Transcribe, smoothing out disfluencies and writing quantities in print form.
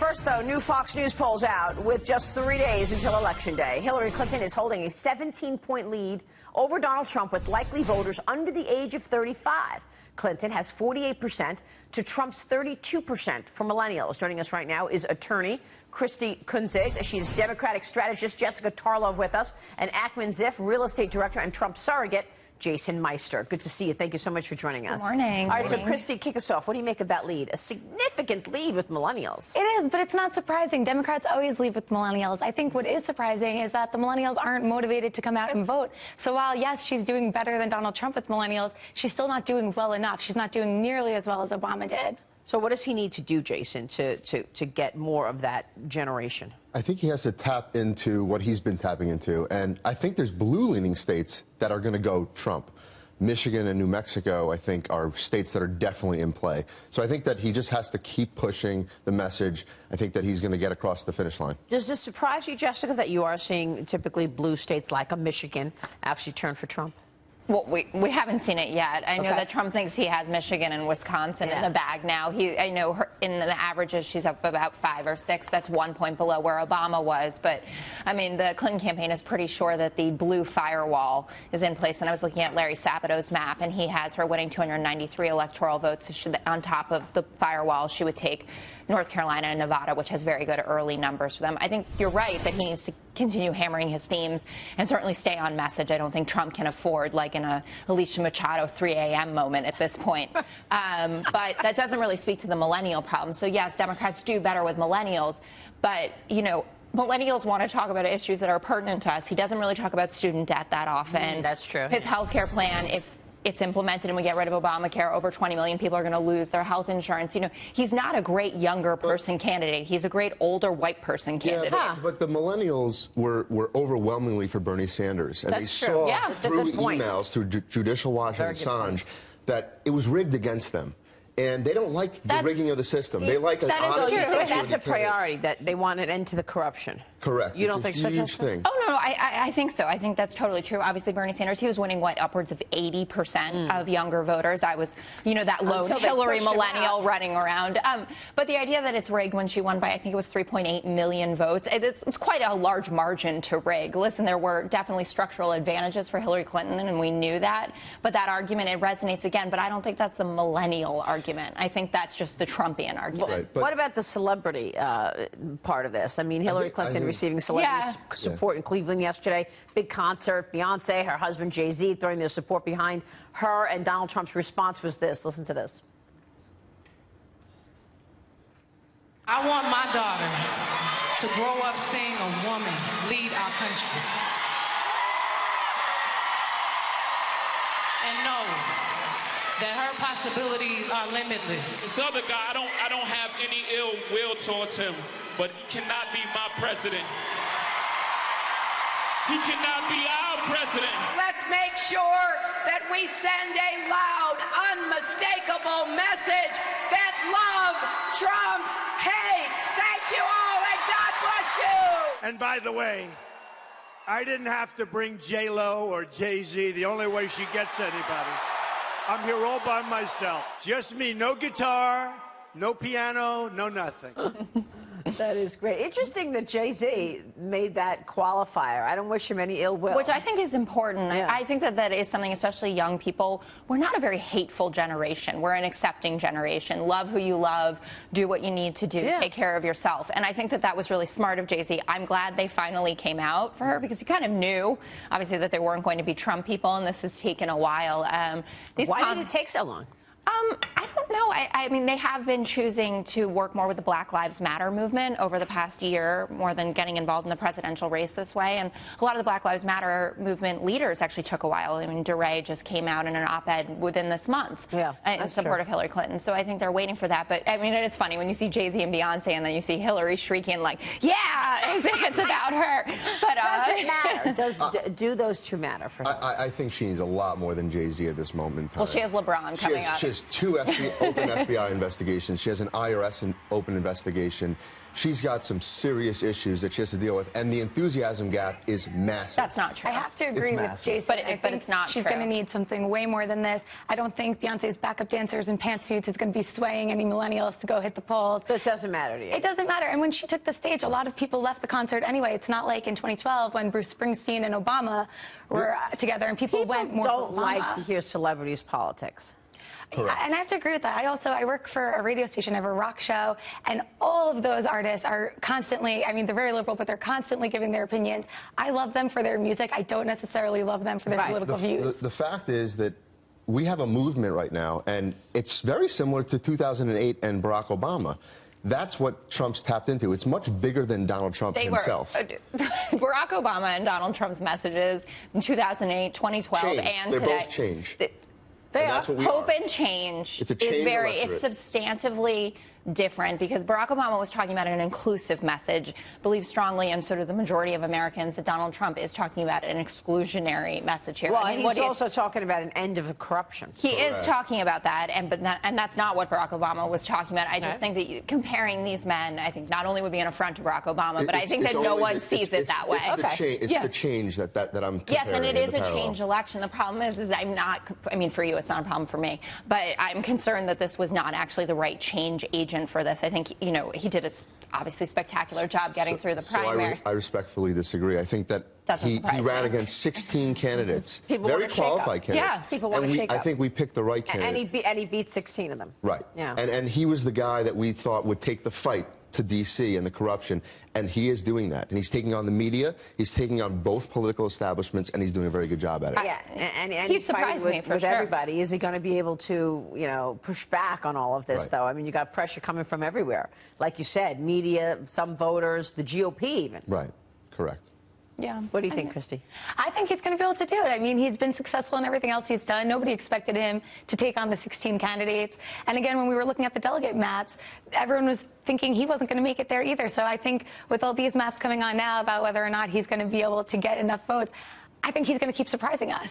First, though, new Fox News polls out with just 3 days until Election Day. Hillary Clinton is holding a 17-point lead over Donald Trump with likely voters under the age of 35. Clinton has 48% to Trump's 32% for millennials. Joining us right now is attorney Christi Kunzig. She's Democratic strategist Jessica Tarlov with us, and Ackman-Ziff, real estate director and Trump surrogate Meister. Good to see you. Thank you so much for joining us. Good morning. All right, so Christi, kick us off. What do you make of that lead? A significant lead with millennials. It is, but it's not surprising. Democrats always lead with millennials. I think what is surprising is that the millennials aren't motivated to come out and vote. So while, yes, she's doing better than Donald Trump with millennials, she's still not doing well enough. She's not doing nearly as well as Obama did. So what does he need to do, Jason, to get more of that generation? I think he has to tap into what he's been tapping into, and I think there's blue-leaning states that are going to go Trump. Michigan and New Mexico, I think, are states that are definitely in play. So I think that he just has to keep pushing the message. I think that he's going to get across the finish line. Does this surprise you, Jessica, that you are seeing typically blue states like a Michigan actually turn for Trump? Well, we haven't seen it yet. I know that Trump thinks he has Michigan and Wisconsin in the bag now. I know in the averages she's up about 5 or 6. That's 1 point below where Obama was. But, I mean, the Clinton campaign is pretty sure that the blue firewall is in place. And I was looking at Larry Sabado's map, and he has her winning 293 electoral votes. So on top of the firewall, she would take North Carolina and Nevada, which has very good early numbers for them. I think you're right that he needs to continue hammering his themes and certainly stay on message. I don't think Trump can afford, like, in a Alicia Machado 3 a.m. moment at this point. But that doesn't really speak to the millennial problem. So, yes, Democrats do better with millennials. But, you know, millennials want to talk about issues that are pertinent to us. He doesn't really talk about student debt that often. That's true. His health care plan, if it's implemented and we get rid of Obamacare, over 20 million people are going to lose their health insurance. You know, he's not a great younger person candidate. He's a great older white person candidate. Yeah, but the millennials were overwhelmingly for Bernie Sanders. And That's they true. saw Yeah, through emails, through Judicial Watch and Assange, that it was rigged against them. And they don't like the rigging of the system. They like an honest, that's a priority, that they want an end to the corruption. Correct. You don't think so? Huge thing. Oh, no, I think so. I think that's totally true. Obviously, Bernie Sanders, he was winning, what, upwards of 80% of younger voters. I was, you know, that lone Hillary millennial running around. But the idea that it's rigged when she won by, I think it was 3.8 million votes, it's quite a large margin to rig. Listen, there were definitely structural advantages for Hillary Clinton, and we knew that. But that argument, it resonates again. But I don't think that's the millennial argument. I think that's just the Trumpian argument. Right, what about the celebrity part of this? I mean, Hillary Clinton receiving celebrity support in Cleveland yesterday. Big concert. Beyonce, her husband Jay-Z throwing their support behind her, and Donald Trump's response was this. Listen to this. I want my daughter to grow up seeing a woman lead our country. And know that her possibilities are limitless. This other guy, I don't have any ill will towards him, but he cannot be my president. He cannot be our president. Let's make sure that we send a loud, unmistakable message that love trumps hate. Thank you all, and God bless you. And by the way, I didn't have to bring J-Lo or Jay-Z. The only way she gets anybody. I'm here all by myself. Just me. No guitar, no piano, no nothing. That is great. Interesting that Jay-Z made that qualifier. I don't wish him any ill will. Which I think is important. Yeah. I think that is something, especially young people. We're not a very hateful generation. We're an accepting generation. Love who you love. Do what you need to do. Take care of yourself. And I think that was really smart of Jay-Z. I'm glad they finally came out for her, because you kind of knew, obviously, that there weren't going to be Trump people, and this has taken a while. Why did it take so long? I don't know. I mean, they have been choosing to work more with the Black Lives Matter movement over the past year, more than getting involved in the presidential race this way. And a lot of the Black Lives Matter movement leaders actually took a while. I mean, DeRay just came out in an op-ed within this month in support of Hillary Clinton. So I think they're waiting for that. But, I mean, it's funny when you see Jay-Z and Beyonce and then you see Hillary shrieking like, yeah, it's about her. But does it matter? Do those two matter for her? I think she needs a lot more than Jay-Z at this moment in time. Well, she has LeBron coming up. She has two open FBI investigation. She has an IRS open investigation. She's got some serious issues that she has to deal with, and the enthusiasm gap is massive. That's not true. I have to agree with Jason. But it's not she's going to need something way more than this. I don't think Beyonce's backup dancers in pantsuits is going to be swaying any millennials to go hit the polls. So it doesn't matter to you? It doesn't matter. And when she took the stage, a lot of people left the concert anyway. It's not like in 2012 when Bruce Springsteen and Obama were together and people went more don't for Obama. like to hear celebrities' politics. Correct. And I have to agree with that. I work for a radio station, I have a rock show, and all of those artists are constantly, I mean, they're very liberal, but they're constantly giving their opinions. I love them for their music. I don't necessarily love them for their political views. The fact is that we have a movement right now, and it's very similar to 2008 and Barack Obama. That's what Trump's tapped into. It's much bigger than Donald Trump himself. Barack Obama and Donald Trump's messages in 2008, 2012, and They're today. both change. Hope and change it's a change it's substantively different because Barack Obama was talking about an inclusive message, believes strongly, and so do the majority of Americans, that Donald Trump is talking about an exclusionary message here. Well, I mean, he's also talking about an end of corruption. He is talking about that, and that's not what Barack Obama was talking about. I just think that comparing these men, I think not only would be an affront to Barack Obama, but I think that no one sees it that way. It's the change that I'm comparing. Yes, and it is a change election. The problem is I'm not, I mean, for you, it's not a problem for me, but I'm concerned that this was not actually the right change agent for this. I think, you know, he did a obviously spectacular job getting through the primary. I respectfully disagree. I think that he ran against 16 candidates, very qualified candidates. Yeah, people want to shake up. I think we picked the right candidate. And he beat 16 of them. Right. Yeah. And he was the guy that we thought would take the fight to D.C. and the corruption, and he is doing that. And he's taking on the media, he's taking on both political establishments, and he's doing a very good job at it. Yeah, and he's fighting with everybody. Is he going to be able to, you know, push back on all of this, though? I mean, you got pressure coming from everywhere. Like you said, media, some voters, the GOP even. Right, correct. Yeah. What do you think, Christi? I think he's going to be able to do it. I mean, he's been successful in everything else he's done. Nobody expected him to take on the 16 candidates. And again, when we were looking at the delegate maps, everyone was thinking he wasn't going to make it there either. So I think with all these maps coming on now about whether or not he's going to be able to get enough votes, I think he's going to keep surprising us.